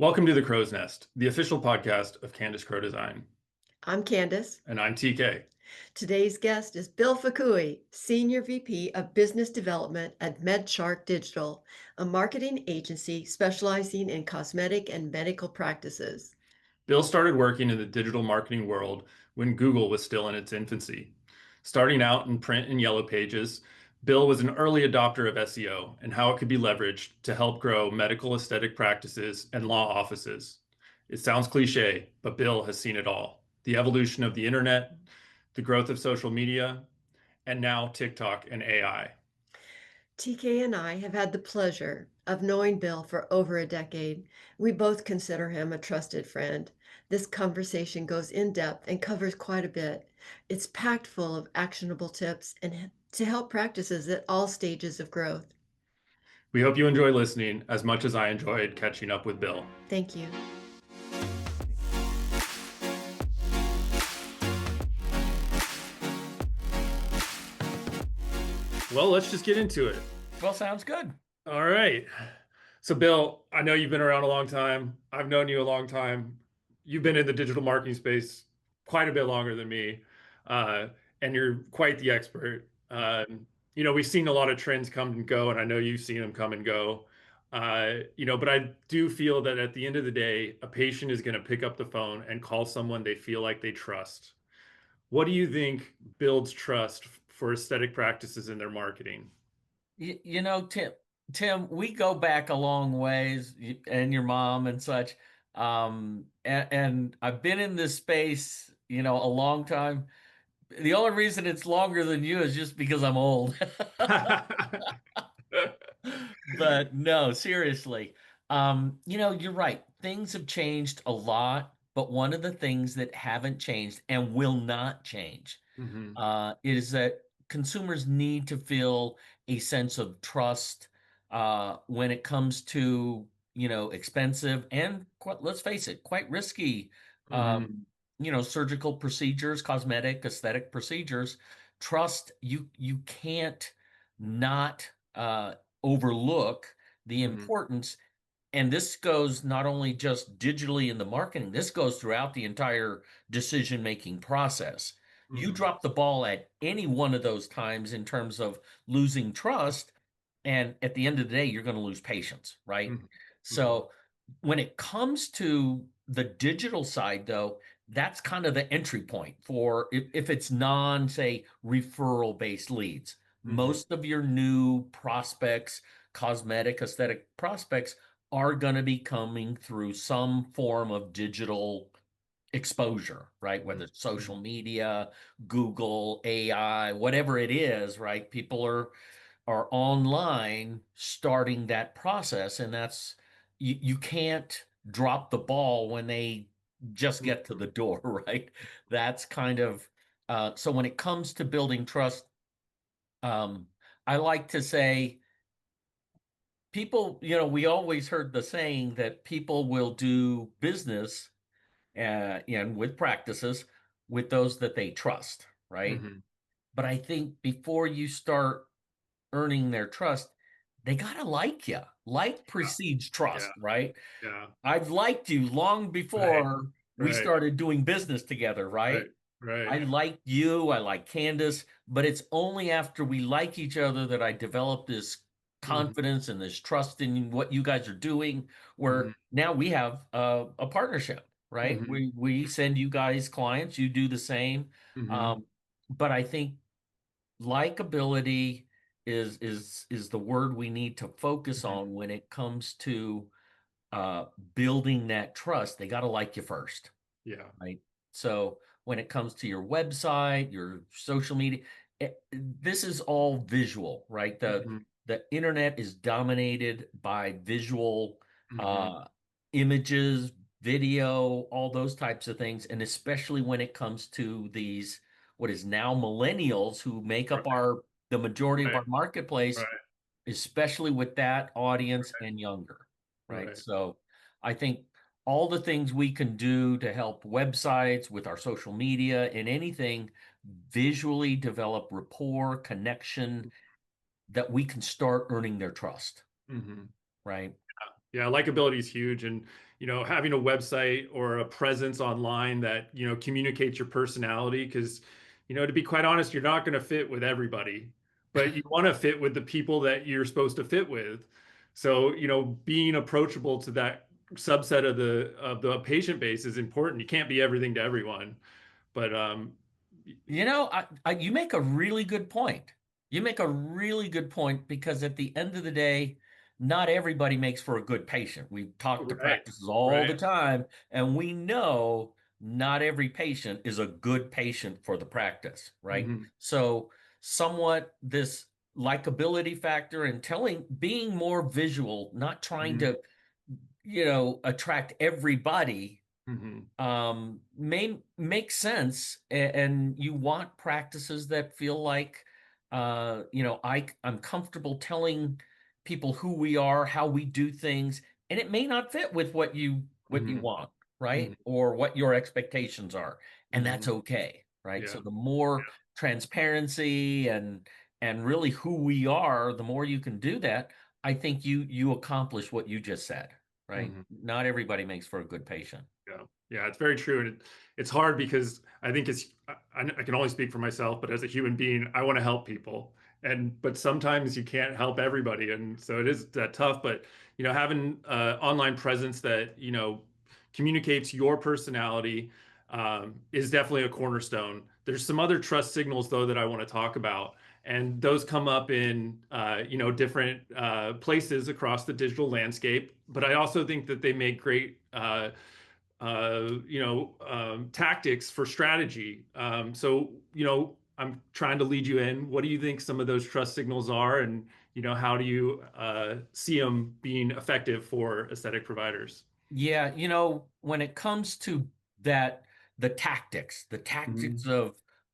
Welcome to the Crow's Nest, the official podcast of Candace Crowe Design. I'm Candace. And I'm TK. Today's guest is Bill Fukui, Senior VP of Business Development at MedShark Digital, a marketing agency specializing in cosmetic and medical practices. Bill started working in the digital marketing world when Google was still in its infancy. Starting out in print and yellow pages, Bill was an early adopter of SEO and how it could be leveraged to help grow medical aesthetic practices and law offices. It sounds cliche, but Bill has seen it all. The evolution of the internet, the growth of social media, and now TikTok and AI. TK and I have had the pleasure of knowing Bill for over a decade. We both consider him a trusted friend. This conversation goes in depth and covers quite a bit. It's packed full of actionable tips and to help practices at all stages of growth. We hope you enjoy listening as much as I enjoyed catching up with Bill. Thank you. Well, let's just get into it. Well, sounds good. All right. So, Bill, I know you've been around a long time. I've known you a long time. You've been in the digital marketing space quite a bit longer than me, and you're quite the expert. We've seen a lot of trends come and go, and I know you've seen them come and go. But I do feel that at the end of the day, a patient is going to pick up the phone and call someone they feel like they trust. What do you think builds trust for aesthetic practices in their marketing? Tim, we go back a long ways, and your mom and such. And I've been in this space, a long time. The only reason it's longer than you is just because I'm old. But no, seriously. You're right. Things have changed a lot, but one of the things that haven't changed and will not change hmm is that consumers need to feel a sense of trust when it comes to, expensive and let's face it, quite risky, hmm surgical procedures, cosmetic, aesthetic procedures. Trust you can't not overlook the hmm importance. And this goes not only just digitally in the marketing, this goes throughout the entire decision-making process. You hmm drop the ball at any one of those times in terms of losing trust, and at the end of the day, you're going to lose patience, right? hmm hmm So when it comes to the digital side, though, that's kind of the entry point for if it's non, say, referral based leads. hmm Most of your new prospects, cosmetic, aesthetic prospects, are going to be coming through some form of digital exposure, right? Whether it's social media, Google, AI, whatever it is, right? People are online starting that process, and that's you can't drop the ball when they just get to the door, right? That's kind of so when it comes to building trust, um, I like to say people, we always heard the saying that people will do business and with practices with those that they trust, right? hmm But I think before you start earning their trust, they gotta like you. Like precedes Yeah, trust, right? yeah, I've liked you long right, before we right, started doing business together, right, right? right. I like you, I like Candace, but it's only after we like each other that I develop this hmm confidence and this trust in what you guys are doing, hmm where now we have a partnership, right? hmm We send you guys clients, you do the same. hmm Um, but I think likability is the word we need to focus hmm on when it comes to uh building that trust. They got to like you first, Yeah. right? So when it comes to your website, your social media, this is all visual, right? The hmm the internet is dominated by visual hmm uh images, video, all those types of things, and especially when it comes to these what is now millennials who make up Right, our the majority of right, our marketplace, right, especially with that audience and younger, right? right. So I think all the things we can do to help websites with our social media and anything visually develop rapport, connection that we can start earning their trust, hmm right? Yeah, likability is huge. And, having a website or a presence online that, communicates your personality, because, to be quite honest, you're not going to fit with everybody, but you want to fit with the people that you're supposed to fit with. So, being approachable to that subset of the patient base is important. You can't be everything to everyone, but You make a really good point. You make a really good point because at the end of the day, not everybody makes for a good patient. We talk to right, practices all the right. time, and we know not every patient is a good patient for the practice, right? Hmm. So, somewhat this likability factor and being more visual, not trying Hmm. to, attract everybody Hmm. may make sense, and you want practices that feel like I'm comfortable telling people who we are, how we do things, and it may not fit with what you Hmm. want, Hmm. right? Or what your expectations are, and that's Hmm. okay, right? Yeah. So the more transparency and really who we are, the more you can do that, I think you accomplish what you just said, right? Hmm. Not everybody makes for a good patient. Yeah, yeah, it's very true, and it's hard because I think I can only speak for myself, but as a human being, I want to help people, but sometimes you can't help everybody, and so it is that tough. But having online presence that communicates your personality is definitely a cornerstone. There's some other trust signals though that I want to talk about, and those come up in different places across the digital landscape. But I also think that they make great tactics for strategy. So, I'm trying to lead you in. What do you think some of those trust signals are, and how do you see them being effective for aesthetic providers? Yeah, when it comes to that, the tactics Hmm.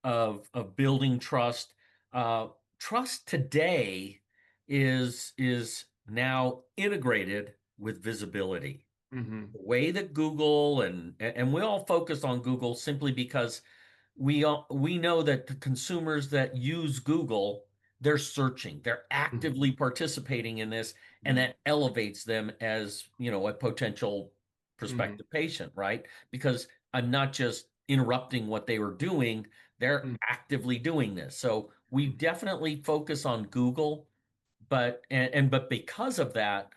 of building trust, uh, trust today is now integrated with visibility. Hmm. The way that Google and we all focus on Google simply because we know that the consumers that use Google, they're searching, they're Hmm. actively participating in this, and that elevates them as, a potential Hmm. prospective patient, right? Because I'm not just interrupting what they were doing, they're actively doing this. So we definitely focus on Google, but because of that,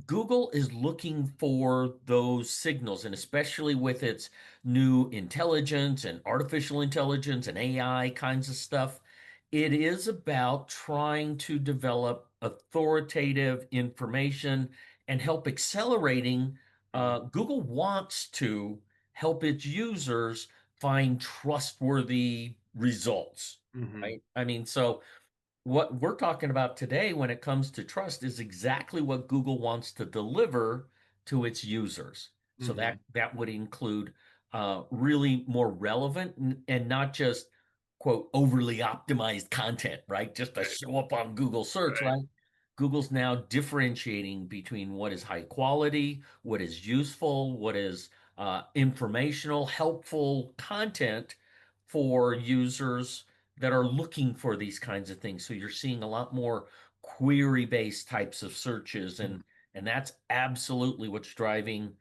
Google is looking for those signals, and especially with its new intelligence and artificial intelligence and AI kinds of stuff, it is about trying to develop authoritative information and help accelerating. Google wants to help its users find trustworthy results, Hmm. right? I mean, so what we're talking about today when it comes to trust is exactly what Google wants to deliver to its users. So Hmm. that would include really more relevant and not just quote overly optimized content, right? Just to Right, show up on Google search, right. right? Google's now differentiating between what is high quality, what is useful, what is informational, helpful content for users that are looking for these kinds of things. So you're seeing a lot more query-based types of searches, Mhm. and that's absolutely what's driving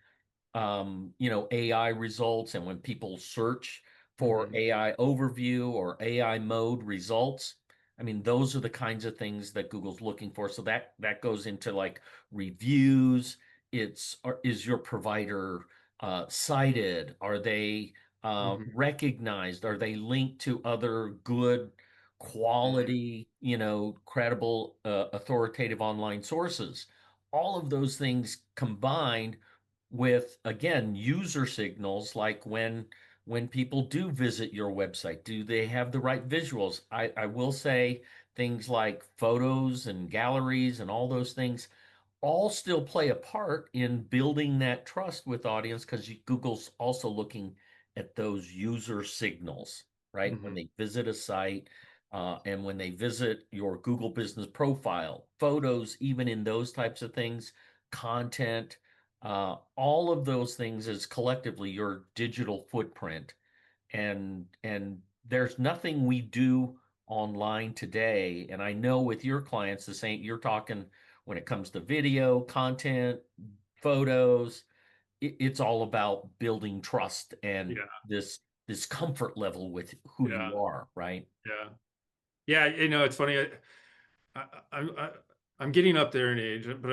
AI results. And when people search for Mhm. AI overview or AI mode results, I mean, those are the kinds of things that Google's looking for. So that goes into like reviews. Is your provider cited? Are they Mhm. recognized? Are they linked to other good Mhm. quality, credible, authoritative online sources? All of those things combined with again user signals like when people do visit your website, do they have the right visuals? I will say things like photos and galleries and all those things all still play a part in building that trust with audience because Google's also looking at those user signals, right? When Mhm. they visit a site and when they visit your Google business profile, photos, even in those types of things, content, all of those things is collectively your digital footprint. And there's nothing we do online today. And I know with your clients, the same, you're talking when it comes to video, content, photos, it's all about building trust and Yeah. this comfort level with who Yeah. you are, right? Yeah. Yeah. It's funny. I, I, I'm getting up there in age, but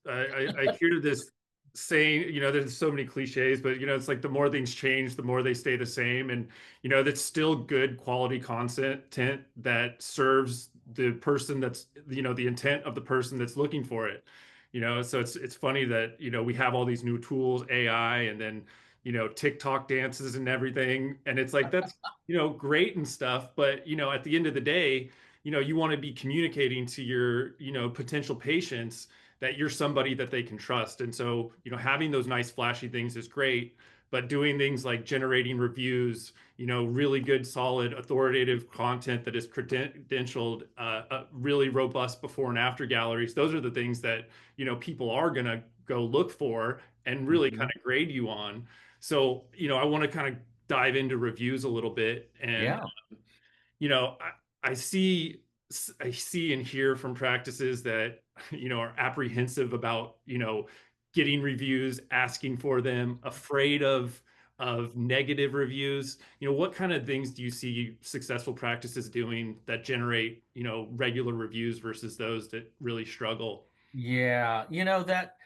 I hear this saying, there's so many cliches, but it's like the more things change, the more they stay the same. And that's still good quality content that serves the person that's, the intent of the person that's looking for it. So it's funny that, we have all these new tools, AI, and then, TikTok dances and everything. And it's like, that's, great and stuff. But, at the end of the day, you want to be communicating to your potential patients that you're somebody that they can trust. And so having those nice flashy things is great, but doing things like generating reviews, really good solid authoritative content that is credentialed, really robust before and after galleries, those are the things that people are going to go look for and really kind Mhm. of grade you on. So I want to kind of dive into reviews a little bit. And Yeah. you know, I see I see and hear from practices that are apprehensive about getting reviews, asking for them, afraid of negative reviews. What kind of things do you see successful practices doing that generate regular reviews versus those that really struggle? Yeah, that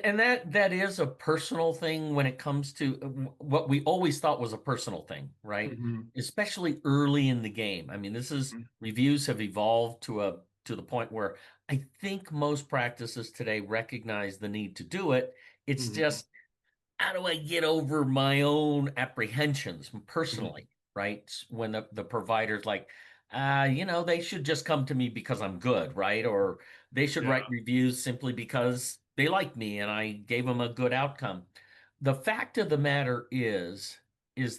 and that is a personal thing when it comes to what we always thought was a personal thing, right? Hmm. Especially early in the game. I mean, reviews have evolved to the point where I think most practices today recognize the need to do it. It's Hmm. just how do I get over my own apprehensions Hmm. personally, right? When the provider's like, they should just come to me because I'm good, right? Or they should Yeah. write reviews simply because they like me and I gave them a good outcome. The fact of the matter is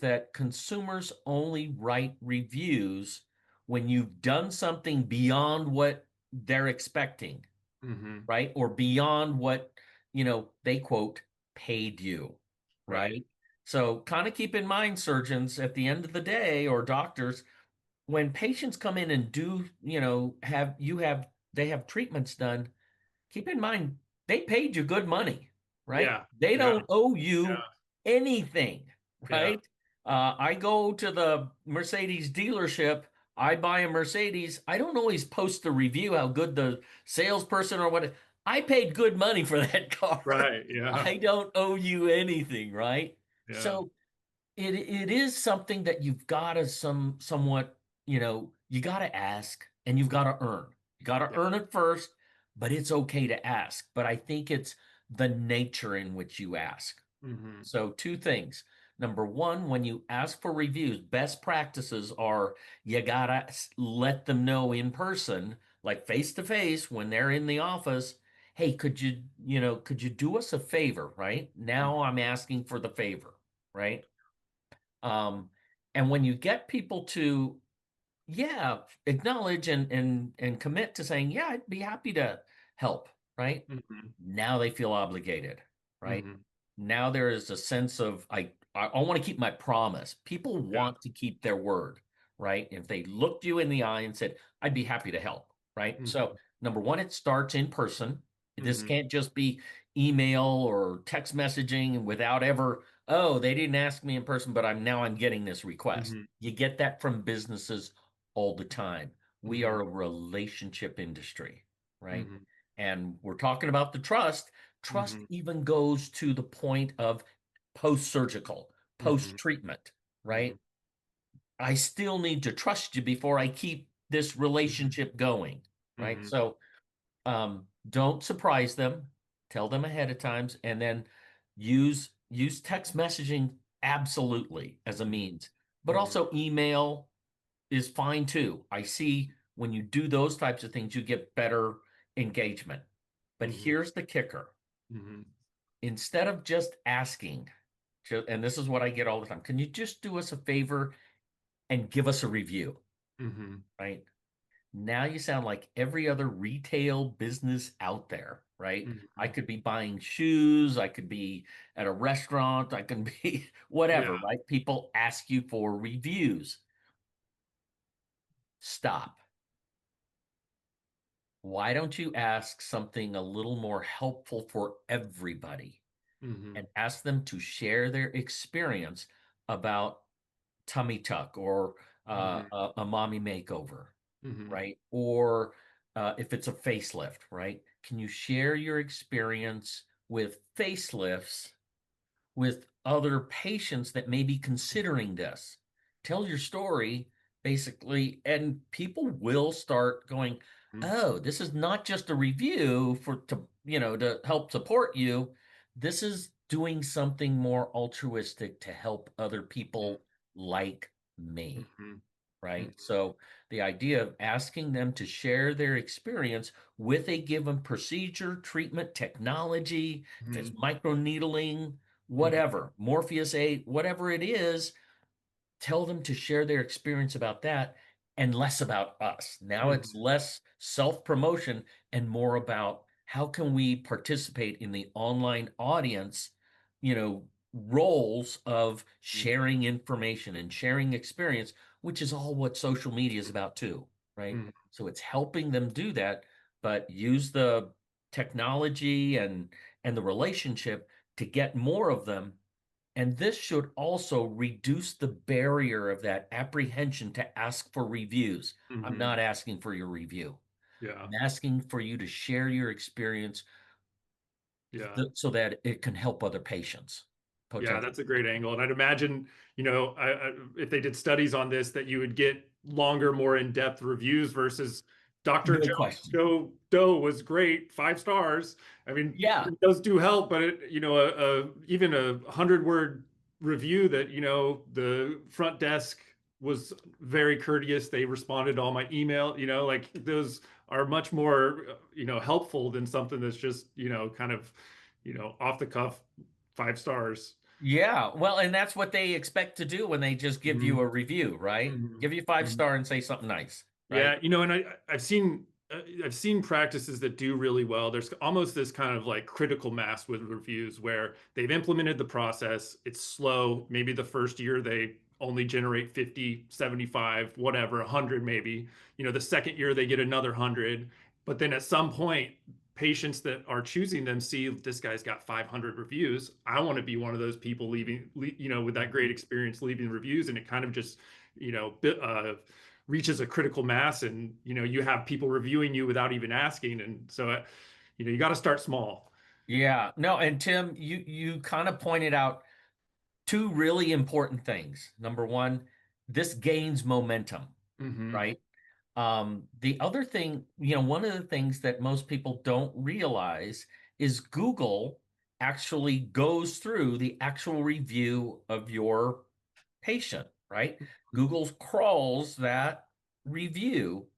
that consumers only write reviews when you've done something beyond what they're expecting, Hmm. right? Or beyond what, they quote, paid you, Right. right? So kind of keep in mind, surgeons, at the end of the day, or doctors, when patients come in and do, they have treatments done, keep in mind they paid you good money, right? Yeah. They Yeah. don't owe you anything, Yeah. right? I go to the Mercedes dealership, I buy a Mercedes. I don't always post the review how good the salesperson or what. I paid good money for that car. Right. Yeah. I don't owe you anything, right? Yeah. So it is something that you've got to somewhat, you got to ask and you've got to earn. You got to Yeah. earn it first, but it's okay to ask. But I think it's the nature in which you ask. Hmm. So two things. Number one, when you ask for reviews, best practices are you gotta let them know in person, like face to face when they're in the office. Hey, could you do us a favor, right? Now I'm asking for the favor, right? Um, and when you get people to, yeah, acknowledge and commit to saying, yeah, I'd be happy to help, right? Hmm. Now they feel obligated, right? Hmm. Now there is a sense of I want to keep my promise. People Yeah. want to keep their word, right? If they looked you in the eye and said, I'd be happy to help, right? So Hmm. number one, it starts in person. This Hmm. can't just be email or text messaging without ever, oh, they didn't ask me in person, but I'm getting this request. Hmm. You get that from businesses all the time. We Hmm. are a relationship industry, right? Hmm. And we're talking about the trust. Trust Hmm. even goes to the point of post surgical, Hmm. post treatment, Hmm. right? I still need to trust you before I keep this Hmm. relationship going, right? Hmm. So don't surprise them, tell them ahead of times, and then use text messaging absolutely as a means, but Hmm. also email is fine too. I see when you do those types of things, you get better engagement. But Hmm. here's the kicker. Hmm. Instead of just asking, and this is what I get all the time, can you just do us a favor and give us a review? Hmm. Right? Now you sound like every other retail business out there, right? I Hmm. could be buying shoes, I could be at a restaurant, I can be Yeah. whatever, right? People ask you for reviews. Stop. why don't you ask something a little more helpful for everybody Mhm. and ask them to share their experience about tummy tuck or Mhm. a mommy makeover, Mhm. right? Or if it's a facelift, right? Can you share your experience with facelifts with other patients that may be considering this? Tell your story, basically, and people will start going, Mhm. oh, this is not just a review to help support you. This is doing something more altruistic to help other people like me, Mhm. right? Mhm. So the idea of asking them to share their experience with a given procedure, treatment, technology, if it's Mhm. microneedling, Mhm. whatever, Morpheus 8, whatever it is, tell them to share their experience about that and less about us. Now it's Mhm. less self-promotion and more about how can we participate in the online audience, roles of Mhm. sharing information and sharing experience, which is all what social media is about too, right? Mhm. So it's helping them do that, but use the technology and the relationship to get more of them, and this should also reduce the barrier of that apprehension to ask for reviews. I'm Mhm. not asking for your review. Yeah. I'm asking for you to share your experience Yeah. so that it can help other patients, Yeah, potential that's a great patients. angle, and I'd imagine, if they did studies on this, that you would get longer, more in-depth reviews versus Dr. No question. Joe Doe was great, 5 stars. I mean, Yeah. those do help, but even a 100-word review that, the front desk was very courteous. They responded to all my email, like those are much more, helpful than something that's just, kind of, off the cuff 5 stars. Yeah. Well, and that's what they expect to do when they just give you Mhm, a review, right? mhm, Give you five mhm. star and say something nice, right? Yeah, and I've seen practices that do really well. There's almost this kind of like critical mass with reviews where they've implemented the process. It's slow. Maybe the first year they only generate 50, 75, whatever, 100 maybe. The second year they get another 100. But then at some point, patients that are choosing them see this guy's got 500 reviews. I want to be one of those people with that great experience leaving reviews. And it kind of just, you know, reaches a critical mass, and you have people reviewing you without even asking, and so you got to start small. Yeah. No, and Tim, you kind of pointed out two really important things. Number one, this gains momentum, Hmm. right? The other thing, one of the things that most people don't realize is Google actually goes through the actual review of your patient, right? Google crawls that review.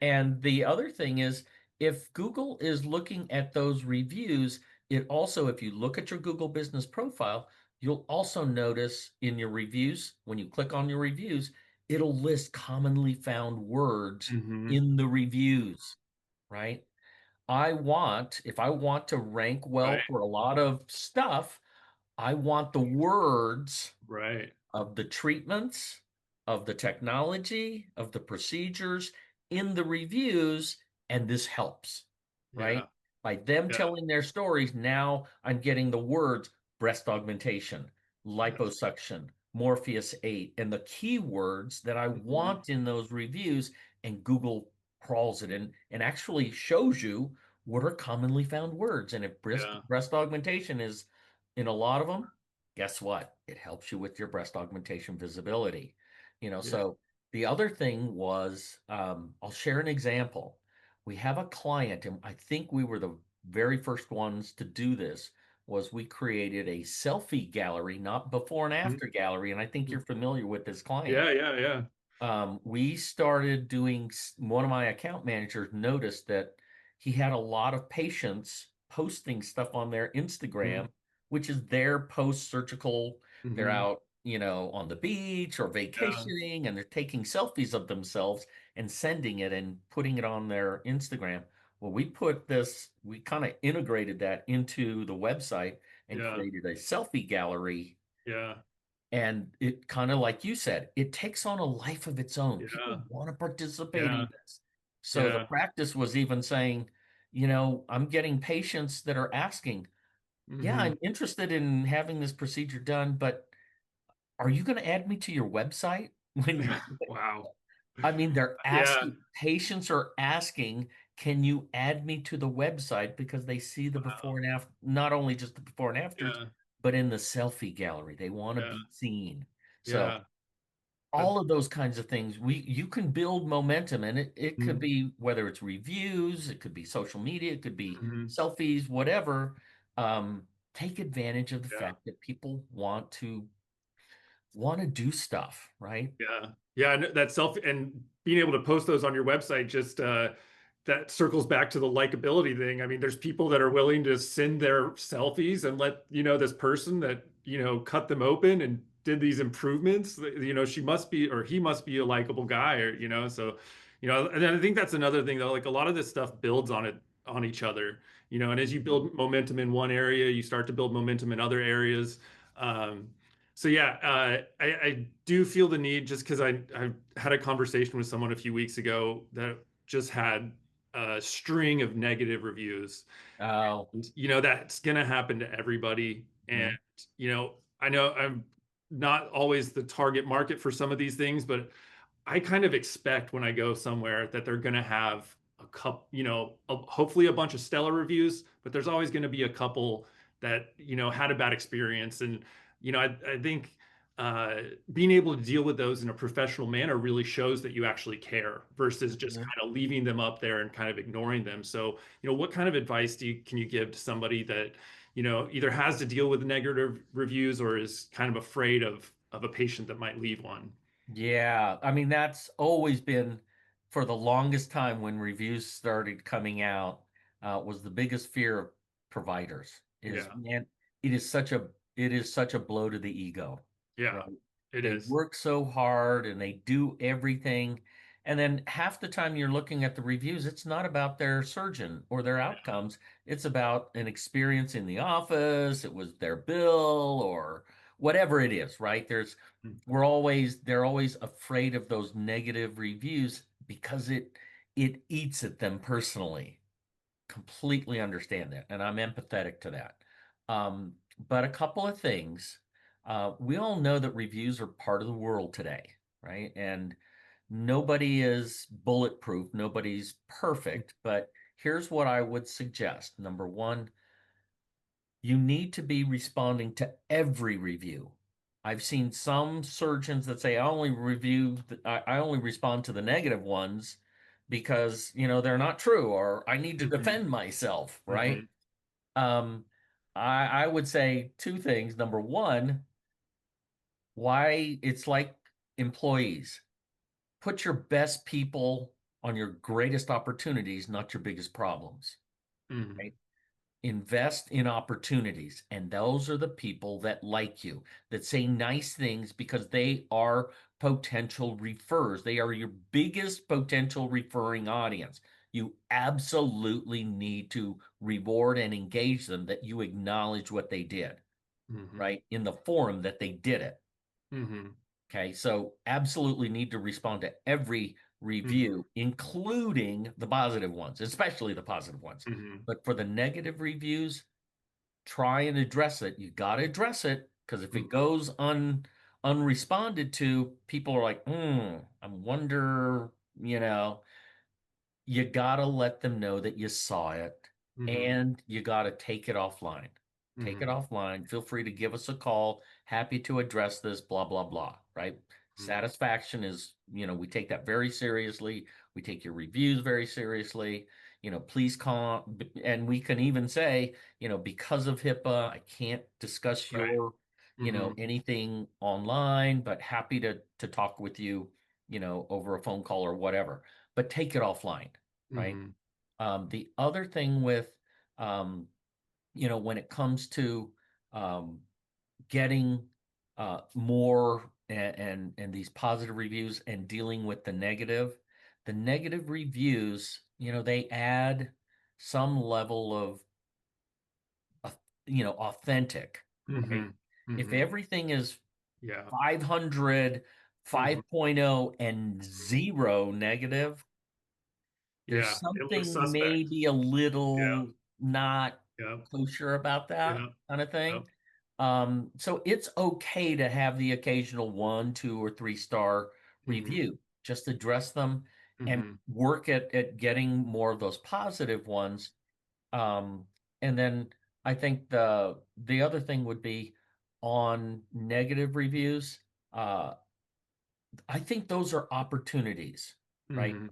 And the other thing is, if Google is looking at those reviews, it also, if you look at your Google business profile, you'll also notice in your reviews, when you click on your reviews, it'll list commonly found words Hmm. in the reviews, right? If I want to rank Right. well for a lot of stuff, I want the words Right. of the treatments, of the technology, of the procedures in the reviews, and this helps, Yeah. right? By them Yeah. telling their stories, now I'm getting the words breast augmentation, Yes. liposuction, Morpheus 8, and the keywords that I Hmm. want in those reviews, and Google crawls it in and actually shows you what are commonly found words. And if Yeah. breast augmentation is in a lot of them, guess what? It helps you with your breast augmentation visibility. Yeah. So the other thing was, I'll share an example. We have a client, and I think we were the very first ones to do this, was we created a selfie gallery, not before and Mhm. after gallery. And I think you're familiar with this client. Yeah. Yeah. Yeah. We started doing, one of my account managers noticed that he had a lot of patients posting stuff on their Hmm. Instagram, which is their post surgical. They're Hmm. out, on the beach or Yeah. vacationing, and they're taking selfies of themselves and sending it and putting it on their Instagram. Well, we kind of integrated that into the website and Yeah. created a selfie gallery, Yeah. and it kind of, like you said, it takes on a life of its own. Yeah. People want to participate in Yeah. this. So the Yeah. practice was even saying, I'm getting patients that are asking, yeah, Hmm. I'm interested in having this procedure done, but are you going to add me to your website? When Wow. I mean, they're Yeah. asking, patients are asking, can you add me to the website because they see the before Wow. and after, not only just the before and afters, Yeah. but in the selfie gallery. They want to Yeah. be seen. So Yeah. That, all of those kinds of things, you can build momentum, and it could mhm. be whether it's reviews, it could be social media, it could be Mhm. selfies, whatever. Take advantage of the Yeah. fact that people want to do stuff, right? Yeah. Yeah. And that self and being able to post those on your website just that circles back to the likability thing. I mean, there's people that are willing to send their selfies and let, this person that, cut them open and did these improvements, she must be or he must be a likable guy or, so, and then I think that's another thing though, like a lot of this stuff builds on each other, and as you build momentum in one area, you start to build momentum in other areas. Um, so yeah, I do feel the need just because I had a conversation with someone a few weeks ago that just had a string of negative reviews. Oh, And, that's gonna happen to everybody. And mhm. I know I'm not always the target market for some of these things, but I kind of expect when I go somewhere that they're going to have a couple, hopefully a bunch of stellar reviews, but there's always going to be a couple that, had a bad experience. And, I think being able to deal with those in a professional manner really shows that you actually care versus just Mhm. kind of leaving them up there and kind of ignoring them. So, what kind of advice can you give to somebody that, either has to deal with negative reviews or is kind of afraid of a patient that might leave one? Yeah, I mean that's always been for the longest time when reviews started coming out, was the biggest fear of providers is, Yeah. man, it is such a blow to the ego, Yeah, right? it They is. work so hard and they do everything, and then half the time you're looking at the reviews, it's not about their surgeon or their outcomes. It's about an experience in the office, it was their bill or whatever it is, right? They're always afraid of those negative reviews because it eats at them personally. Completely understand that, and I'm empathetic to that. But a couple of things. We all know that reviews are part of the world today, right? And nobody is bulletproof, nobody's perfect, but here's what I would suggest. Number one, you need to be responding to every review. I've seen some surgeons that say I only respond to the negative ones because, they're not true or I need to Mhm, defend myself, right? mhm, Um, I would say two things. Number one, why it's like employees. Put your best people on your greatest opportunities, not your biggest problems, mhm, right? Invest in opportunities, and those are the people that like you, that say nice things because they are potential referrers. They are your biggest potential referring audience. You absolutely need to reward and engage them, that you acknowledge what they did, mhm, right, in the forum that they did it. mhm, Okay, so absolutely need to respond to every mhm, review, including the positive ones, especially the positive ones. mhm, But for the negative reviews, try and address it. You got to address it, because if it mhm, goes unresponded to, people are like, I wonder, you got to let them know that you saw it, mhm, and you got to take it offline. Take it mhm, offline. Feel free to give us a call. Happy to address this, blah, blah, blah, right? mhm. Satisfaction is, we take that very seriously. We take your reviews very seriously. Please call, and we can even say, because of HIPAA, I can't discuss Right. your, Mhm, anything online, but happy to talk with you, over a phone call or whatever. But take it offline, right? mhm, The other thing with, um, when it comes to um, getting more and these positive reviews and dealing with the negative reviews, they add some level of, uh, authentic, right? mhm, If mhm. everything is Yeah. 500, Mhm, 5.0, and zero negative, There's Yeah, it looks something suspect. maybe a Yeah, little not yeah, kosher about that yeah, kind of yeah. thing. So it's okay to have the occasional 1, 2, or 3 star Mhm, review. Just address them and mhm, work at getting more of those positive ones. Um, and then I think the other thing would be on negative reviews. Uh, I think those are opportunities, right? mhm,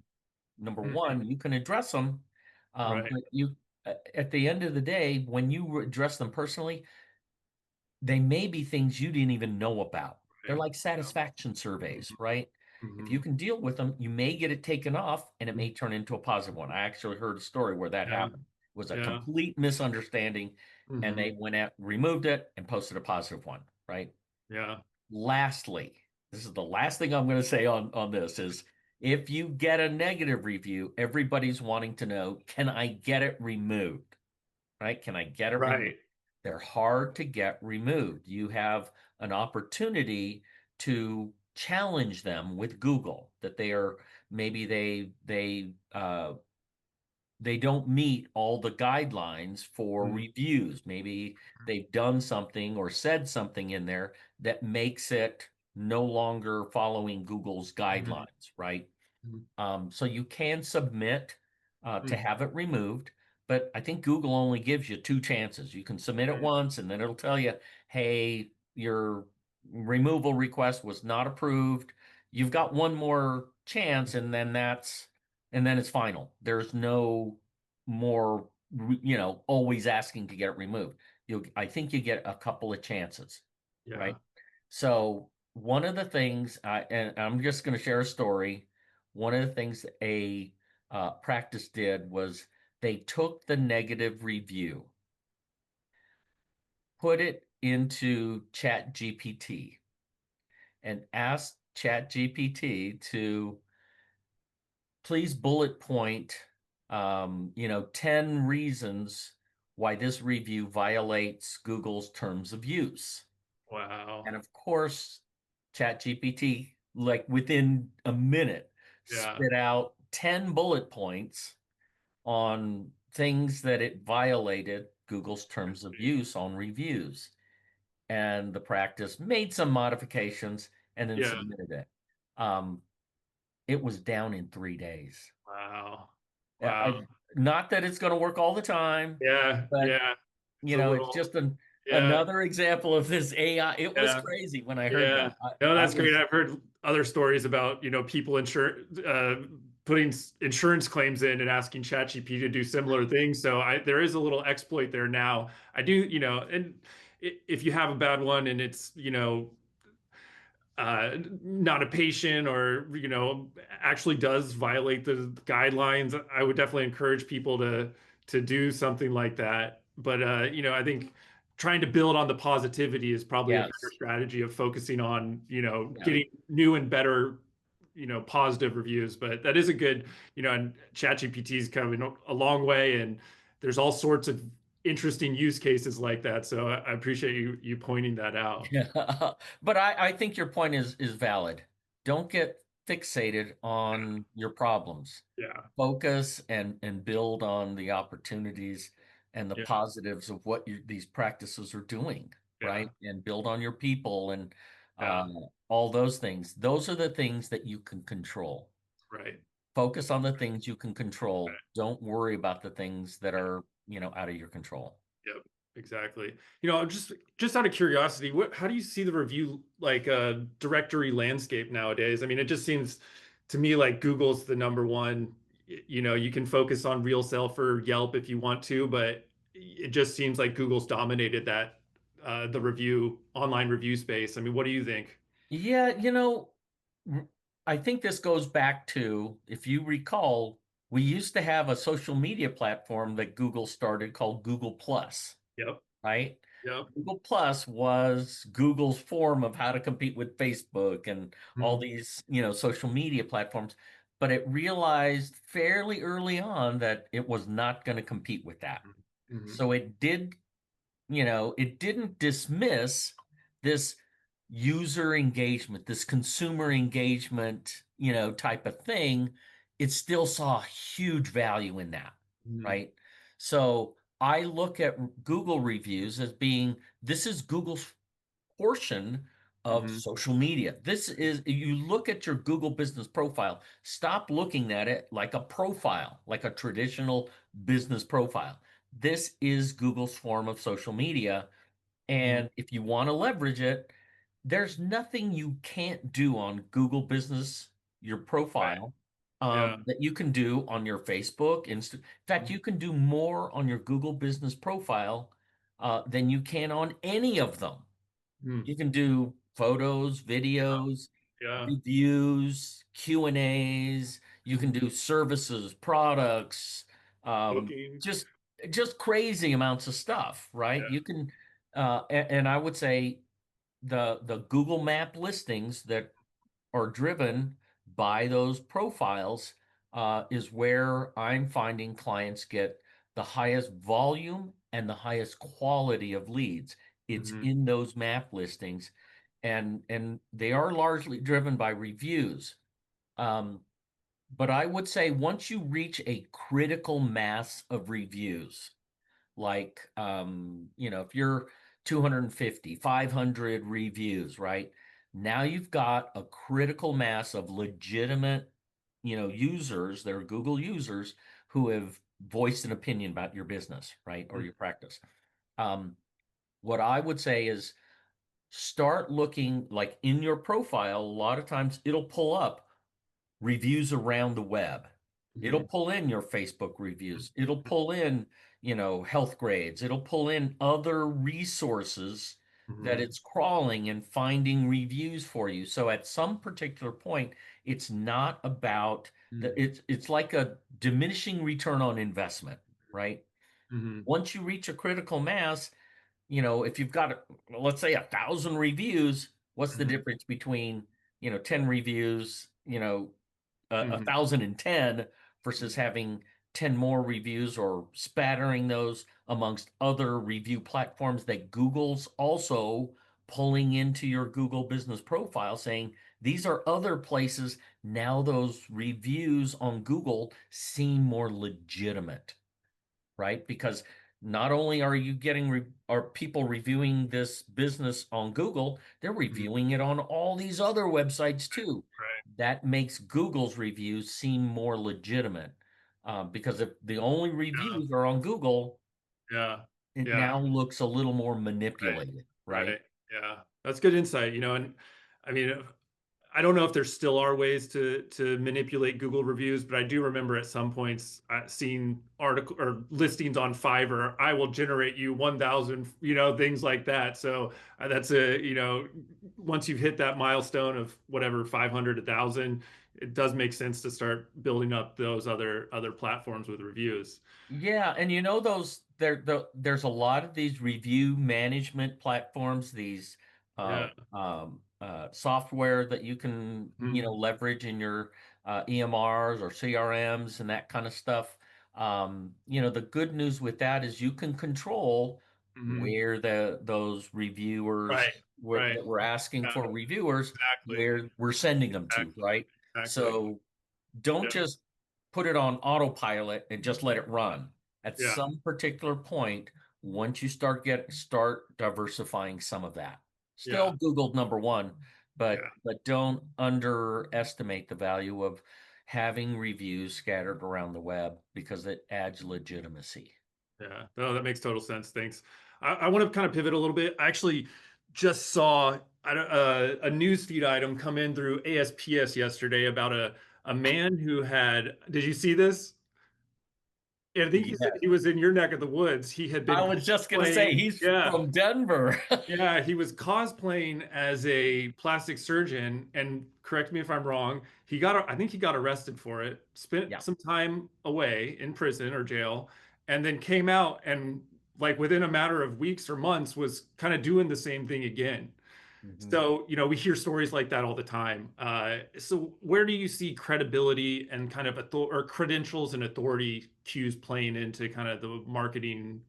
Number mhm. one, you can address them, Right, but at the end of the day, when you address them personally, they may be things you didn't even know about. They're right. like Yeah. satisfaction surveys, Mhm, right? If you mhm. can deal with them, you may get it taken off and it Mm, may turn into a positive one. I actually heard a story where that yeah, happened. It was a yeah. complete misunderstanding and Mhm, they went out, removed it, and posted a positive one, right? yeah. Lastly, this is the last thing I'm going to say on this is if you get a negative review, everybody's wanting to know, can I get it removed? Right? Can I get it removed? Right. They're hard to get removed. You have an opportunity to challenge them with Google that they are maybe they don't meet all the guidelines for Mhm, reviews. Maybe they've done something or said something in there that makes it no longer following Google's mhm, guidelines, right? mhm, So you can submit to mhm. have it removed, but I think Google only gives you 2 chances. You can submit it Right. once, and then it'll tell you, "Hey, your removal request was not approved. You've got one more chance, and then it's final. There's no more, always asking to get it removed. I think you get a couple of chances, right? Yeah. So one of the things, and I'm just going to share a story. One of the things a practice did was they took the negative review, put it into Chat GPT, and asked Chat GPT to please bullet point, 10 reasons why this review violates Google's terms of use. Wow. And of course, ChatGPT, like within a minute, Yeah. spit out 10 bullet points on things that it violated Google's terms of use on reviews. And the practice made some modifications and then Yeah. submitted it. Um, it was down in 3 days. Wow. Uh, Wow. I, Not that it's going to work all the time, Yeah, but yeah. It's a it's little just yeah, another example of this AI. It was yeah. crazy when I heard Yeah. that. No, I that's great. was I've heard other stories about, people putting insurance claims in and asking ChatGPT to do similar things. So there is a little exploit there now. I do, and if you have a bad one and it's, not a patient or actually does violate the guidelines, I would definitely encourage people to do something like that. But I think trying to build on the positivity is probably a better yes, strategy of focusing on yeah. getting new and better positive reviews. But that is a good, and ChatGPT is coming a long way, and there's all sorts of interesting use cases like that. So I appreciate you pointing that out. Yeah. But I think your point is valid. Don't get fixated on your problems. Yeah, Focus and build on the opportunities and the yeah, positives of what these practices are doing, yeah, right? And build on your people and yeah. uh, all those things. Those are the things that you can control. Right. Focus on the things you can control. Right. Don't worry about the things that Yeah. are, out of your control. Yep. Exactly. Just out of curiosity, how do you see the review like directory landscape nowadays? I mean, it just seems to me like Google's the number one. You can focus on real self or Yelp if you want to, but it just seems like Google's dominated that the online review space. I mean, what do you think? Yeah, r- I think this goes back to, if you recall, we used to have a social media platform that Google started called Google Plus, Yep. right? Yep. Google Plus was Google's form of how to compete with Facebook and all Mhm. these, social media platforms. But it realized fairly early on that it was not going to compete with that. Mhm. So it didn't dismiss this user engagement, this consumer engagement, type of thing. it still saw huge value in that, Mhm. right? So I look at Google reviews as being this is Google's portion of Mhm. social media. This is, you look at your Google business profile, stop looking at it like a profile, like a traditional business profile. This is Google's form of social media. Mhm. And if you want to leverage it, there's nothing you can't do on Google Business, your Right. profile, Yeah. that you can do on your Facebook, Insta. In fact, Mhm. you can do more on your Google Business profile than you can on any of them. Mm. You can do photos, videos, Yeah. reviews, Q&As. You can Mhm. do services, products, um, Booking. just just crazy amounts of stuff, right? Yeah. You can, and I would say the Google Map listings that are driven by those profiles is where I'm finding clients get the highest volume and the highest quality of leads. It's Mhm. in those map listings, and they are largely driven by reviews. Um, but I would say once you reach a critical mass of reviews, like if you're 250, 500 reviews, right? Now you've got a critical mass of legitimate, users, they're Google users who have voiced an opinion about your business, right? Or Mhm. your practice. um what I would say is start looking like in your profile. A lot of times it'll pull up reviews around the web. It'll Mhm. pull in your Facebook reviews. It'll pull in, health grades. It'll pull in other resources that Mhm. it's crawling and finding reviews for you. So at some particular point, it's not about the Mhm. it's like a diminishing return on investment, right? Mhm. Once you reach a critical mass, if you've got, let's say 1,000 reviews, what's the Mhm. difference between, 10 reviews, 1,010 versus Mhm. having 10 more reviews or spattering those amongst other review platforms that Google's also pulling into your Google business profile saying these are other places. Now those reviews on Google seem more legitimate, right? Because not only are you getting are people reviewing this business on Google, they're Mhm. reviewing it on all these other websites too. Right. That makes Google's reviews seem more legitimate. Because if the only Yeah. reviews are on Google, Yeah. it Yeah. now looks a little more Right. manipulated, right? Right. Yeah. That's good insight, and I mean, I don't know if there still are ways to manipulate Google reviews, but I do remember at some points seeing article or listings on Fiverr. I will generate you 1,000, things like that. So that's once you've hit that milestone of whatever 500, 1,000, it does make sense to start building up those other platforms with reviews. Yeah, and there's a lot of these review management platforms, these Yeah. software that you can, Mhm. leverage in your EMRs or CRMs and that kind of stuff. The good news with that is you can control Mhm. where those Right. reviewers Right. that we're asking Yeah. for reviewers, Exactly. where we're sending them to, Exactly. right? Exactly. So don't Yeah. just put it on autopilot and just let it run. At Yeah. some particular point, once you start diversifying some of that. Still Yeah. Googled number one, Yeah. but don't underestimate the value of having reviews scattered around the web because it adds legitimacy. Yeah. No, that makes total sense. Thanks. I want to kind of pivot a little bit. I actually just saw a news feed item come in through ASPS yesterday about a man who had. Did you see this? I think he said Yeah. he was in your neck of the woods. He had I been was just gonna cosplaying. say he's Yeah. from Denver. Yeah, he was cosplaying as a plastic surgeon, and correct me if I'm wrong, I think he got arrested for it, spent Yeah. some time away in prison or jail, and then came out and like within a matter of weeks or months was kind of doing the same thing again. Mhm. So, we hear stories like that all the time. So where do you see credibility and kind of or credentials and authority cues playing into kind of the marketing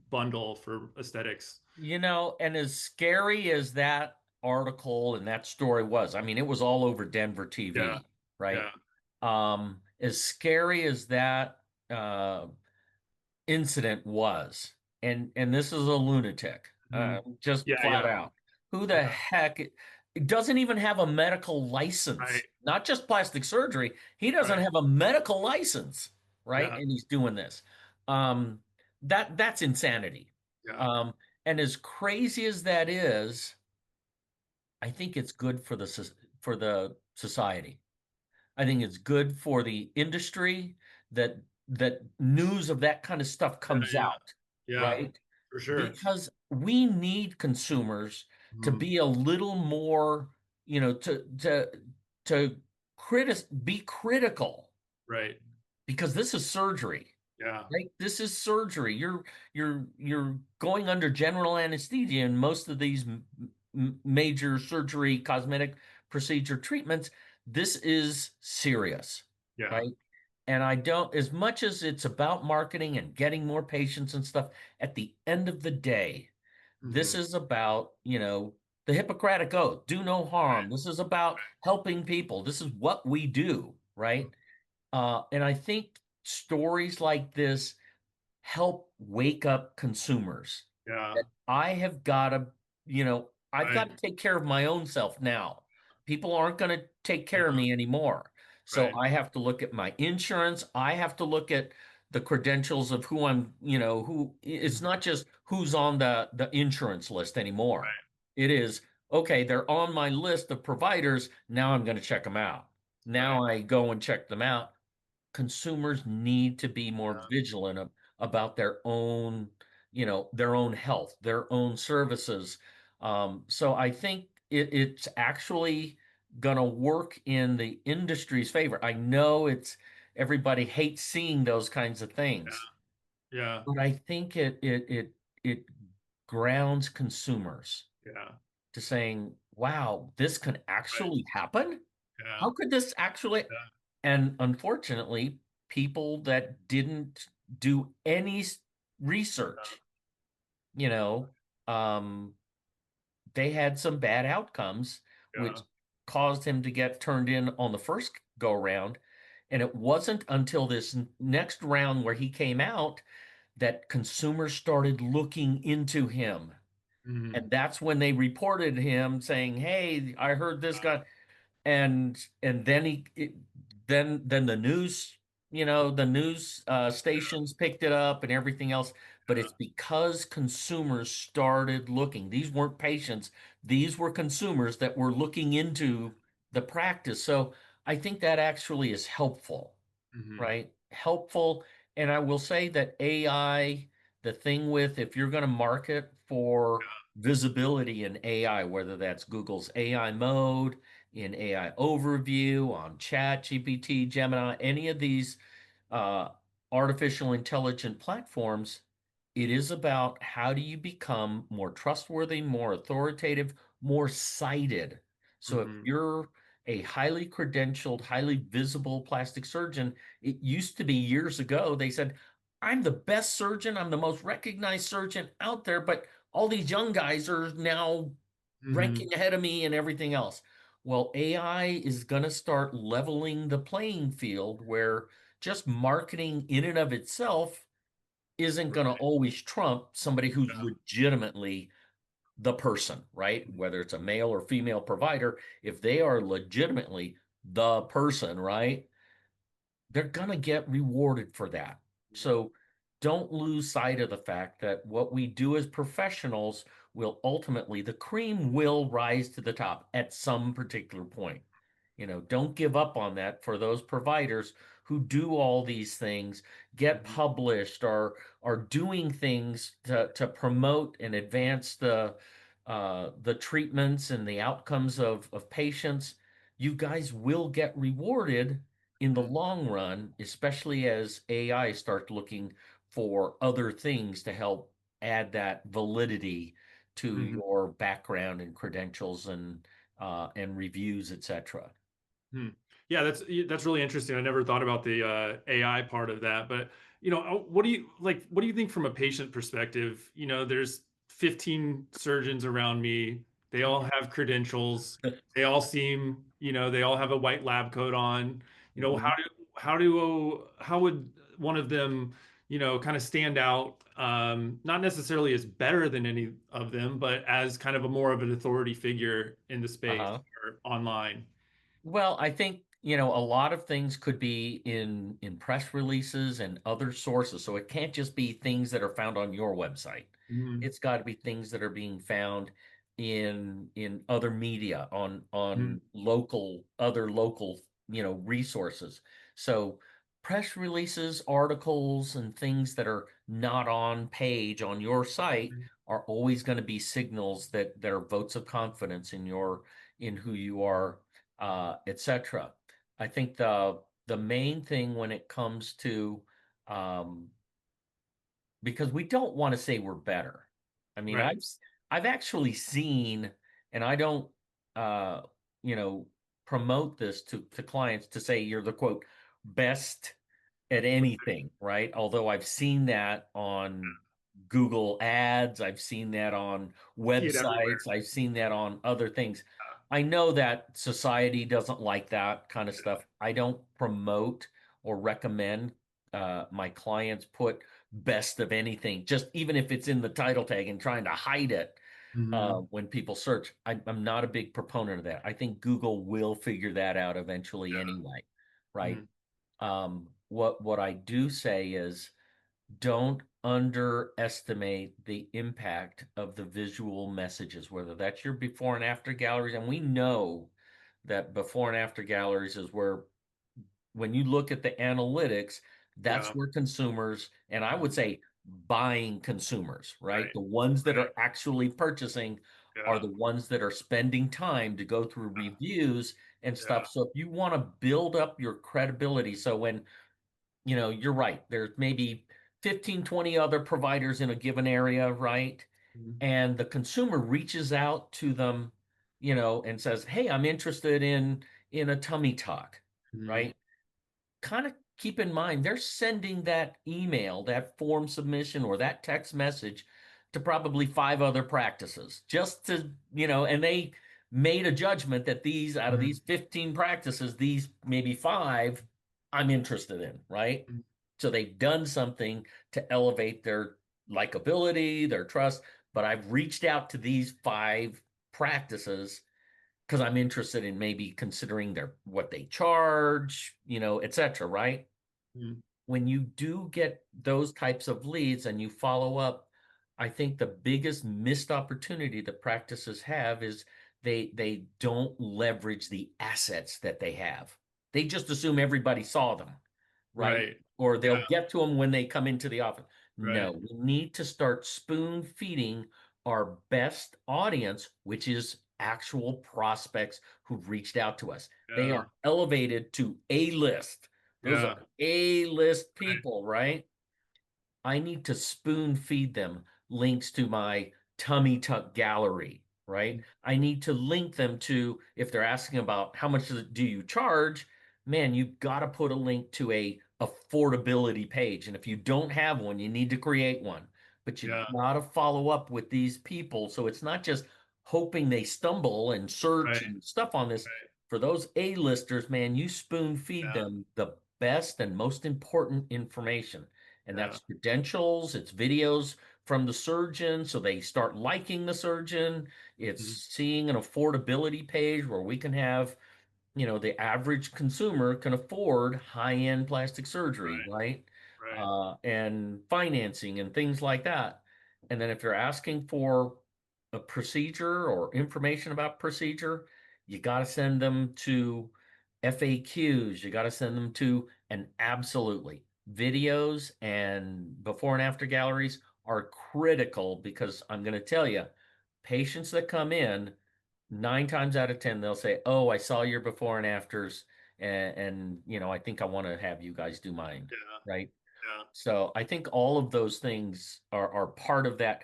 bundle for aesthetics? And as scary as that article and that story was, I mean, it was all over Denver Yeah. TV, right? Yeah. as scary as that uh, incident was, and this is a lunatic, Mhm. just Yeah, flat yeah, out. Who the yeah. heck it doesn't even have a medical Right, license? Not just plastic surgery. He doesn't right. have a medical license, right? Yeah, And he's doing this. Um, that's insanity. yeah. Um, and as crazy as that is, I think it's good for for the society. I think it's good for the industry that news of that kind of stuff Yeah, comes yeah, out, yeah, right? for sure. Because we need consumers to Mhm. be a little more, to be critical, Right. because this is surgery. Yeah, Right? This is surgery. You're going under general anesthesia in most of these major surgery, cosmetic procedure treatments. This is serious, yeah. right? And I don't, as much as it's about marketing and getting more patients and stuff, at the end of the day, this Mhm. is about, the Hippocratic Oath, do no harm. This is about helping people. This is what we do, Mhm. right? And I think stories like this help wake up consumers. Yeah, That I have got to, I've got right, to take care of my own self now. People aren't going to take care of yeah, me anymore. So right. I have to look at my insurance. I have to look at the credentials of who I'm, who it's Mhm. not just who's on the insurance list anymore. Right, It is, okay, they're on my list of providers. Now I'm going to check them out. right. Now I go and check them out. Consumers need to be more Yeah, vigilant about their own health, their own services. So I think it's actually going to work in the industry's favor. I know everybody hates seeing those kinds of things, yeah, but I think it grounds consumers yeah, to saying, "Wow, this can right. actually happen? Yeah, How could this actually?" yeah, And unfortunately, people that didn't do any research, you know, um, they had some bad outcomes, which yeah. caused him to get turned in on the first go round. And it wasn't until this next round where he came out that consumers started looking into him. Mhm. And that's when they reported him saying, "Hey, I heard this guy." And then then the news, the news stations picked it up and everything else. But Yeah, it's because consumers started looking. These weren't patients, these were consumers that were looking into the practice. So I think that actually is helpful, mhm. right? Helpful. And I will say that AI, the thing with, if you're going to market for visibility in AI, whether that's Google's AI mode, in AI overview, on Chat, GPT, Gemini, any of these uh, artificial intelligent platforms, it is about how do you become more trustworthy, more authoritative, more cited. So if Mhm. you're a highly credentialed, highly visible plastic surgeon, it used to be years ago, they said, "I'm the best surgeon, I'm the most recognized surgeon out there, but all these young guys are now Mhm. ranking ahead of me and everything else." Well, AI is going to start leveling the playing field where just marketing in and of itself isn't going to Right. always trump somebody who's Yeah. legitimately the person, right? Whether it's a male or female provider, if they are legitimately the person, right? They're going to get rewarded for that. Mhm. So don't lose sight of the fact that what we do as professionals will ultimately, the cream will rise to the top at some particular point. Don't give up on that for those providers who do all these things, get Mhm. published, or are doing things to promote and advance the treatments and the outcomes of patients. You guys will get rewarded in the Mhm. long run, especially as AI starts looking for other things to help add that validity to Mhm. your background and credentials and reviews, etc. Hmm. Yeah, that's really interesting. I never thought about the AI part of that, but what do you like? What do you think from a patient perspective? There's 15 surgeons around me. They all have credentials. They all seem, they all have a white lab coat on. Mhm. how would one of them, kind of stand out, not necessarily as better than any of them, but as kind of a more of an authority figure in the space Uh-huh. or online? Well, I think, a lot of things could be in press releases and other sources. So it can't just be things that are found on your website. Mhm. It's got to be things that are being found in other media, Mhm. on other local, resources. So press releases, articles, and things that are not on page on your site are always going to be signals that are votes of confidence in who you are, etc. I think the main thing when it comes to, um, because we don't want to say we're better. I mean, Right. I've actually seen, and I don't, uh, you know, promote this to clients to say you're the quote best at anything, right? Although I've seen that on Google ads, I've seen that on See it everywhere. websites, I've seen that on other things. Yeah. I know that society doesn't like that kind of Yeah. stuff. I don't promote or recommend my clients put best of anything, just even if it's in the title tag and trying to hide it Mhm. when people search. I'm not a big proponent of that. I think Google will figure that out eventually anyway, right? Mhm. What I do say is don't underestimate the impact of the visual messages, whether that's your before and after galleries. And we know that before and after galleries is where, when you look at the analytics, that's Yeah. where consumers, and I would Mhm. say buying consumers, right? Right. The ones that Right. are actually purchasing are Yeah. the ones that are spending time to go through reviews and Yeah. stuff. So if you want to build up your credibility, so when, you're right, there's maybe 15, 20 other providers in a given area, right? Mhm. And the consumer reaches out to them, and says, "Hey, I'm interested in a tummy tuck," Mhm. right? Kind of keep in mind they're sending that email, that form submission, or that text message to probably five other practices just to, and they made a judgment that these out of Mhm. these 15 practices, these maybe five I'm interested in, right? Mhm. So they've done something to elevate their likability, their trust. But I've reached out to these five practices because I'm interested in maybe considering what they charge, etc. Right? Mhm. When you do get those types of leads and you follow up, I think the biggest missed opportunity that practices have is they don't leverage the assets that they have. They just assume everybody saw them, right? Right. Or Yeah. they'll get to them when they come into the office. Right. No, we need to start spoon feeding our best audience, which is actual prospects who've reached out to us. They Yeah. are elevated to A list. Those Yeah. are A list Right. people, right? I need to spoon feed them links to my tummy tuck gallery, right? Mhm. I need to link them to, if they're asking about how much do you charge, man, you've got to put a link to a affordability page. And if you don't have one, you need to create one. But you Yeah. got to follow up with these people. So it's not just hoping they stumble and search Right. and stuff on this. Right. For those A-listers, man, you spoon feed Yeah. them the best and most important information, and Yeah. that's credentials, it's videos from the surgeon, so they start liking the surgeon. It's Mhm. seeing an affordability page where we can have, the average consumer can afford high-end plastic surgery, Right. right? Right. And financing and things like that. And then if you're asking for a procedure or information about procedure, you got to send them to FAQs. You got to send them to, and absolutely, videos and before and after galleries are critical, because I'm going to tell you, patients that come in, nine times out of 10, they'll say, "Oh, I saw your before and afters, and I think I want to have you guys do mine." Yeah. Right. Yeah. So I think all of those things are part of that.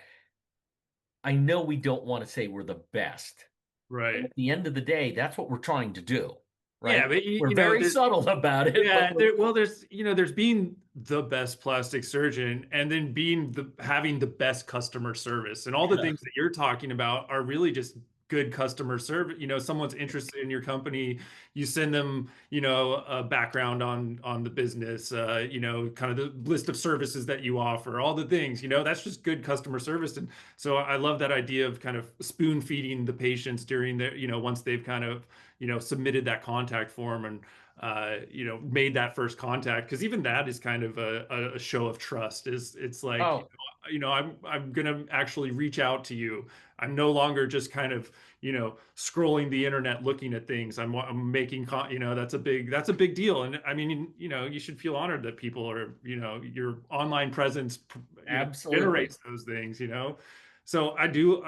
I know we don't want to say we're the best, but Right. at the end of the day, that's what we're trying to do. Right. Yeah, but We're very subtle about it, but there's being the best plastic surgeon and then being having the best customer service, and all the yeah, things that you're talking about are really just good customer service. Someone's interested in your company, you send them, a background on the business, kind of the list of services that you offer, all the things, that's just good customer service. And so I love that idea of kind of spoon feeding the patients during their, once they've kind of, submitted that contact form and made that first contact, because even that is kind of a show of trust. It's like, Oh, I'm gonna actually reach out to you. I'm no longer just kind of, scrolling the internet looking at things. I'm making that's a big deal. And I mean, you should feel honored that people are, your online presence, absolutely. generates those things. So I do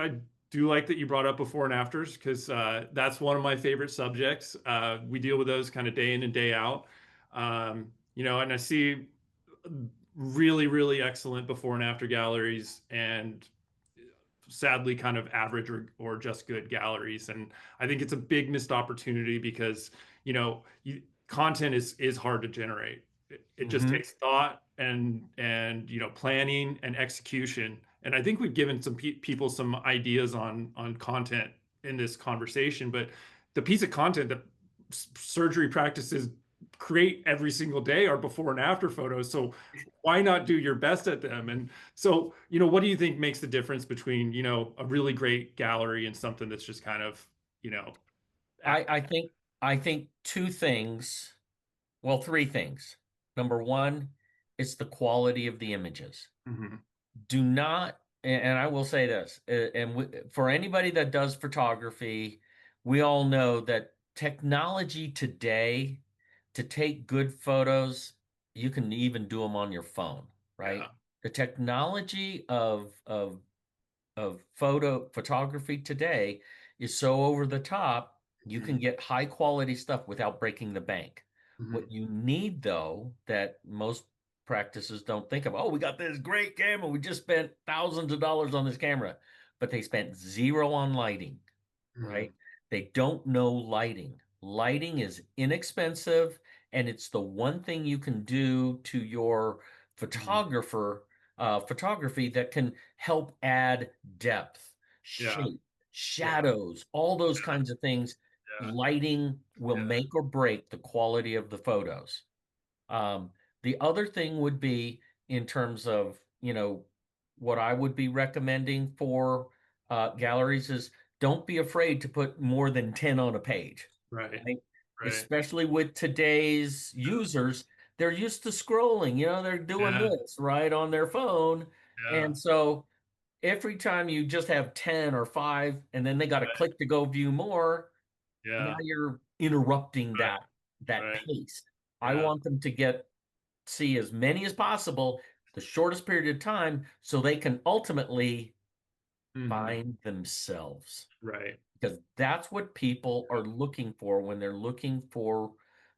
like that you brought up before and afters, because that's one of my favorite subjects. We deal with those kind of day in and day out. And I see really, really excellent before and after galleries, and sadly kind of average or just good galleries. And I think it's a big missed opportunity, because content is hard to generate. It just Hmm. takes thought and planning and execution. And I think we've given some people some ideas on content in this conversation, but the piece of content that surgery practices create every single day are before and after photos. So why not do your best at them? And so, what do you think makes the difference between, a really great gallery and something that's just kind of, you know, I, average? I think I think two things. Well, three things. Number one, it's the quality of the images. Hmm. Do not, and I will say this, for anybody that does photography, we all know that technology today to take good photos, you can even do them on your phone, right? Yeah. The technology of photography today is so over the top, you can get high quality stuff without breaking the bank. Hmm. What you need, though, that most practices don't think of, oh, we got this great camera. We just spent thousands of dollars on this camera, but they spent zero on lighting, Hmm. right? They don't know lighting. Lighting is inexpensive, and it's the one thing you can do to your Hmm. photography that can help add depth, Yeah. shape, Yeah. shadows, all those kinds of things. Yeah. Lighting will Yeah. make or break the quality of the photos. Um, the other thing would be in terms of, what I would be recommending for galleries is don't be afraid to put more than 10 on a page, Right. right? Right. Especially with today's users, they're used to scrolling, they're doing Yeah. this right on their phone. Yeah. And so every time you just have 10 or 5 and then they got to Right. click to go view more, now Yeah. you're interrupting Right. that Right. pace. I Yeah. want them to see as many as possible, the shortest period of time, so they can ultimately Hmm. find themselves. Right. Because that's what people are looking for when they're looking for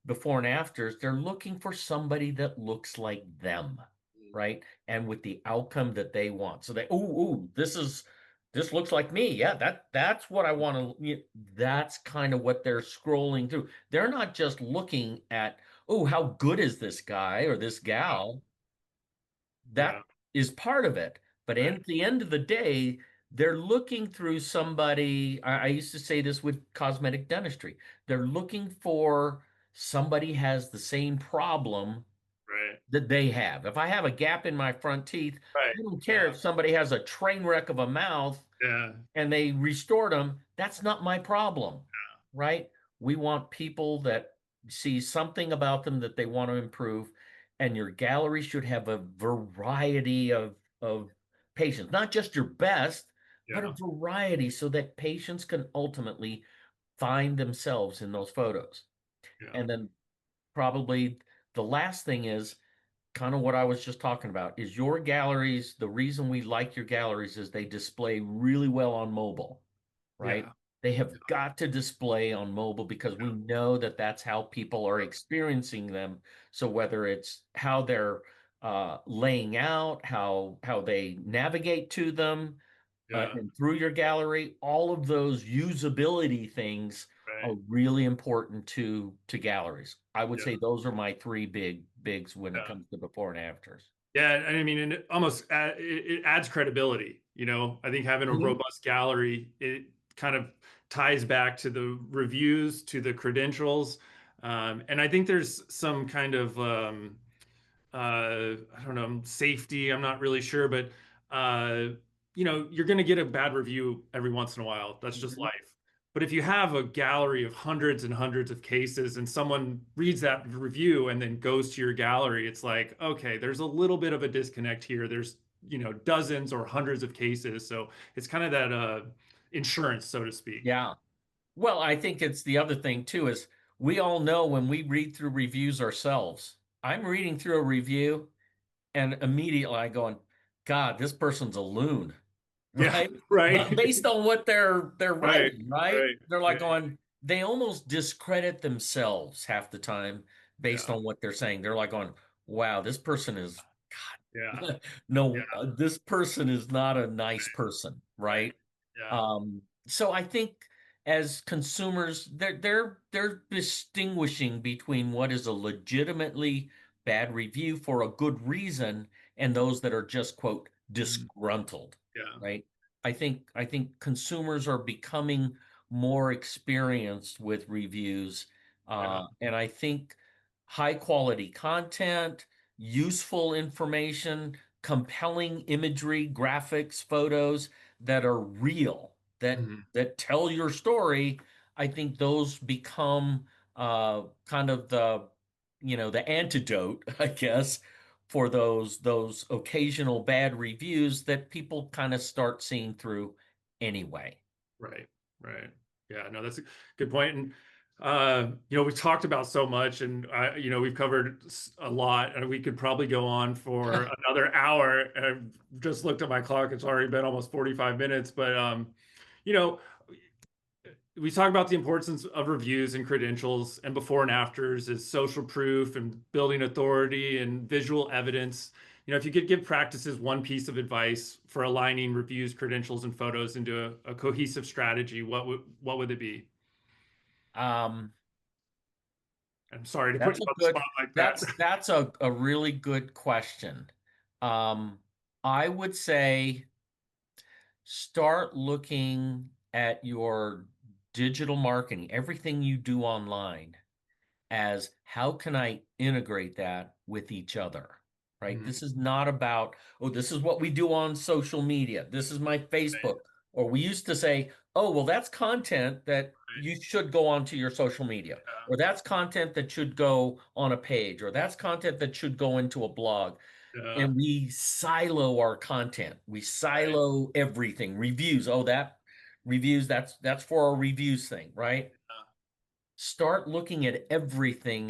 before and afters. They're looking for somebody that looks like them, right? And with the outcome that they want. So this looks like me. Yeah, that's what I want to. That's kind of what they're scrolling through. They're not just looking at, oh, how good is this guy or this gal? Yeah. That is part of it. But Right. at the end of the day, they're looking through somebody. I used to say this with cosmetic dentistry. They're looking for somebody has the same problem Right. that they have. If I have a gap in my front teeth, Right. I don't care Yeah. if somebody has a train wreck of a mouth Yeah. and they restored them. That's not my problem, right? We want people that see something about them that they want to improve, and your gallery should have a variety of patients, not just your best, but a Yeah. variety so that patients can ultimately find themselves in those photos. Yeah. And then probably the last thing is kind of what I was just talking about is your galleries. The reason we like your galleries is they display really well on mobile, right? Yeah. They have got to display on mobile because we know that that's how people are experiencing them. So whether it's how they're laying out, how they navigate to them, Yeah. and through your gallery, all of those usability things are Right. really important to galleries. I would Yeah. say those are my three bigs when it Yeah. comes to before and afters. Yeah, and I mean, and it almost it adds credibility. I think having a Mhm. robust gallery, it kind of ties back to the reviews, to the credentials. And I think there's some kind of I don't know, safety. I'm not really sure, but uh, you're going to get a bad review every once in a while. That's just Mhm. life. But if you have a gallery of hundreds and hundreds of cases and someone reads that review and then goes to your gallery, it's like, okay, there's a little bit of a disconnect here. There's, dozens or hundreds of cases. So it's kind of that insurance, so to speak. Yeah. Well, I think it's the other thing too is we all know when we read through reviews ourselves. I'm reading through a review and immediately I going, God, this person's a loon, Yeah, right? right. Based on what they're Right, writing, right? right. They're Yeah, like going, they almost discredit themselves half the time based yeah, on what they're saying. They're like going, wow, this person is yeah, God, no, yeah, this person is not a nice person, right. right? Yeah. So I think as consumers, they're distinguishing between what is a legitimately bad review for a good reason and those that are just quote Mhm. disgruntled, Yeah, right? I think consumers are becoming more experienced with reviews, yeah. and I think high quality content, useful information, compelling imagery, graphics, photos that are real, Mhm. that tell your story. I think those become kind of the antidote, I guess, for those occasional bad reviews that people kind of start seeing through anyway. Right, right. Yeah, no, that's a good point. And we talked about so much, and we've covered a lot, and we could probably go on for another hour. And I've just looked at my clock; it's already been almost 45 minutes. But you know, we talk about the importance of reviews and credentials and before and afters is social proof and building authority and visual evidence. If you could give practices one piece of advice for aligning reviews, credentials, and photos into a cohesive strategy, what would it be? Um, I'm sorry to put that's you a on the good spot like that. that's a really good question. Um, I would say start looking at your digital marketing, everything you do online, as how can I integrate that with each other, right? Mhm. This is not about, oh, this is what we do on social media. This is my Right, Facebook. Or we used to say, oh, well, that's content that right. you should go onto your social media, or that's content that should go on a page, or that's content that should go into a blog. Yeah, yeah, And we silo our content. We right. silo everything. Reviews. Oh, that reviews, that's for our reviews thing, right? Start looking at everything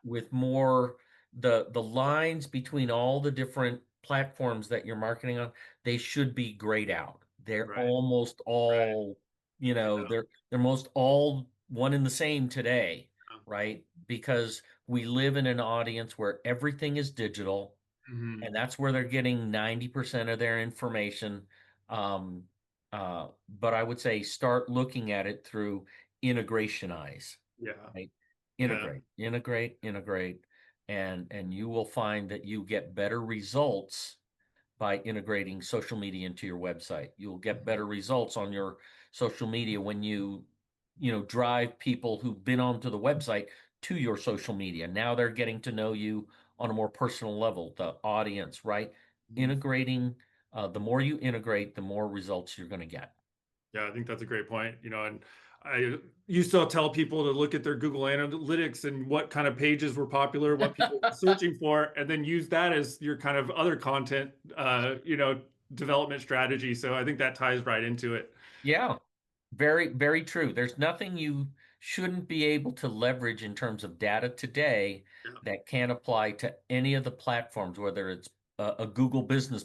with more the lines between all the different platforms that you're marketing on. They should be grayed out. They're Right, almost right. all, Yeah, they're most all one and the same today, right? Because we live in an audience where everything is digital, hmm and that's where they're getting 90% of their information. Um, but I would say start looking at it through integration eyes, yeah, right? yeah. Integrate, and you will find that you get better results by integrating social media into your website. You'll get Mhm. better results on your social media when drive people who've been onto the website to your social media. Now they're getting to know you on a more personal level, the audience, right? Mhm. Integrating, the more you integrate, the more results you're going to get. Yeah, I think that's a great point. And I used to tell people to look at their Google Analytics and what kind of pages were popular, what people were searching for, and then use that as your kind of other content, development strategy. So I think that ties right into it. Yeah, very, very true. There's nothing you shouldn't be able to leverage in terms of data today Yeah. that can apply to any of the platforms, whether it's a Google business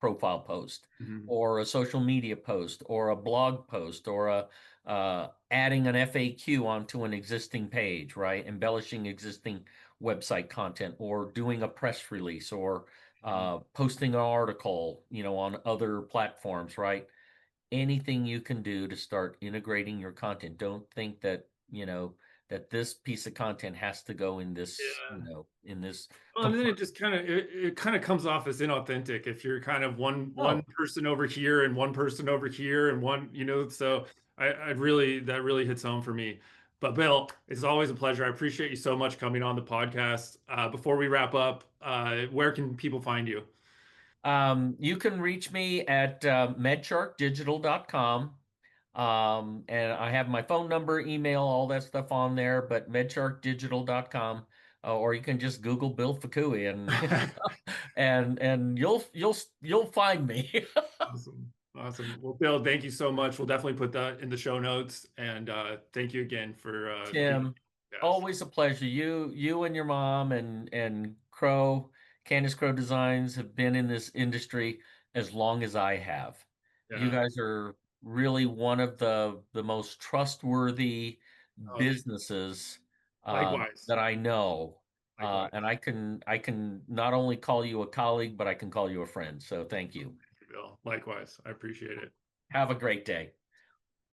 profile post Mhm. or a social media post or a blog post or adding an FAQ onto an existing page, right? Embellishing existing website content or doing a press release or Mhm. posting an article, on other platforms, right? Anything you can do to start integrating your content. Don't think that, that this piece of content has to go in this, Yeah. in this Well, and then it compartment. just kind of it kind of comes off as inauthentic if you're kind of one Oh, person over here and one person over here and one, so I really that really hits home for me. But Bill, it's always a pleasure. I appreciate you so much coming on the podcast. Before we wrap up, where can people find you? you can reach me at medsharkdigital.com. And I have my phone number, email, all that stuff on there, but medsharkdigital.com, or you can just Google Bill Fukui and and you'll find me. Awesome. Awesome. Well, Bill, thank you so much. We'll definitely put that in the show notes. And thank you again for being Tim, a guest. always a pleasure. You and your mom and Crow, Candace Crowe Designs have been in this industry as long as I have. You Yeah. guys are really one of the most trustworthy Oh, thank you. businesses Likewise. that I know. And Likewise. I can not only call you a colleague, but I can call you a friend. So thank you. Thank you, Bill. Likewise. I appreciate it. Have a great day.